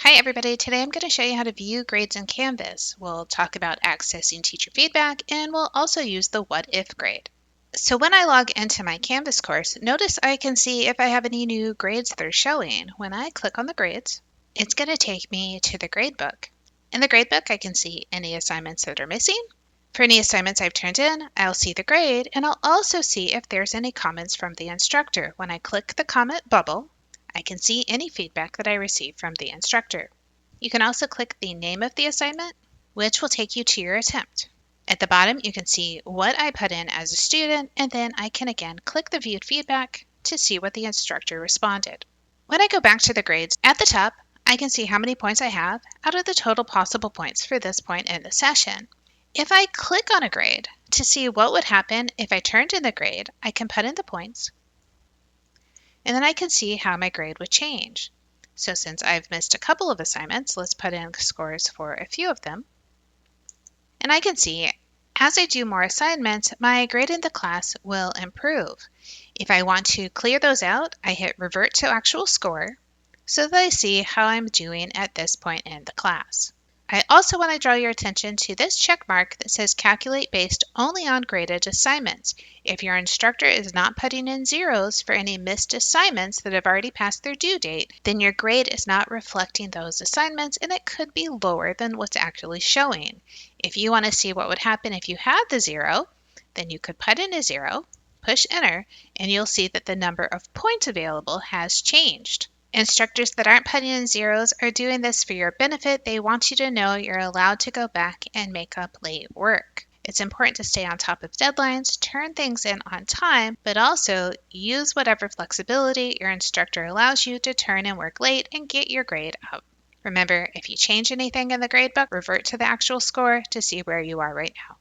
Hi everybody, today I'm going to show you how to view grades in Canvas. We'll talk about accessing teacher feedback and we'll also use the what if grade. So when I log into my Canvas course, notice I can see if I have any new grades that are showing. When I click on the grades, it's going to take me to the gradebook. In the gradebook, I can see any assignments that are missing. For any assignments I've turned in, I'll see the grade and I'll also see if there's any comments from the instructor. When I click the comment bubble, I can see any feedback that I received from the instructor. You can also click the name of the assignment, which will take you to your attempt. At the bottom, you can see what I put in as a student, and then I can again click the viewed feedback to see what the instructor responded. When I go back to the grades, at the top, I can see how many points I have out of the total possible points for this point in the session. If I click on a grade to see what would happen if I turned in the grade, I can put in the points, and then I can see how my grade would change. So since I've missed a couple of assignments, let's put in scores for a few of them. And I can see as I do more assignments, my grade in the class will improve. If I want to clear those out, I hit revert to actual score so that I see how I'm doing at this point in the class. I also want to draw your attention to this check mark that says calculate based only on graded assignments. If your instructor is not putting in zeros for any missed assignments that have already passed their due date, then your grade is not reflecting those assignments and it could be lower than what's actually showing. If you want to see what would happen if you had the zero, then you could put in a zero, push enter, and you'll see that the number of points available has changed. Instructors that aren't putting in zeros are doing this for your benefit. They want you to know you're allowed to go back and make up late work. It's important to stay on top of deadlines, turn things in on time, but also use whatever flexibility your instructor allows you to turn in work late and get your grade up. Remember, if you change anything in the gradebook, revert to the actual score to see where you are right now.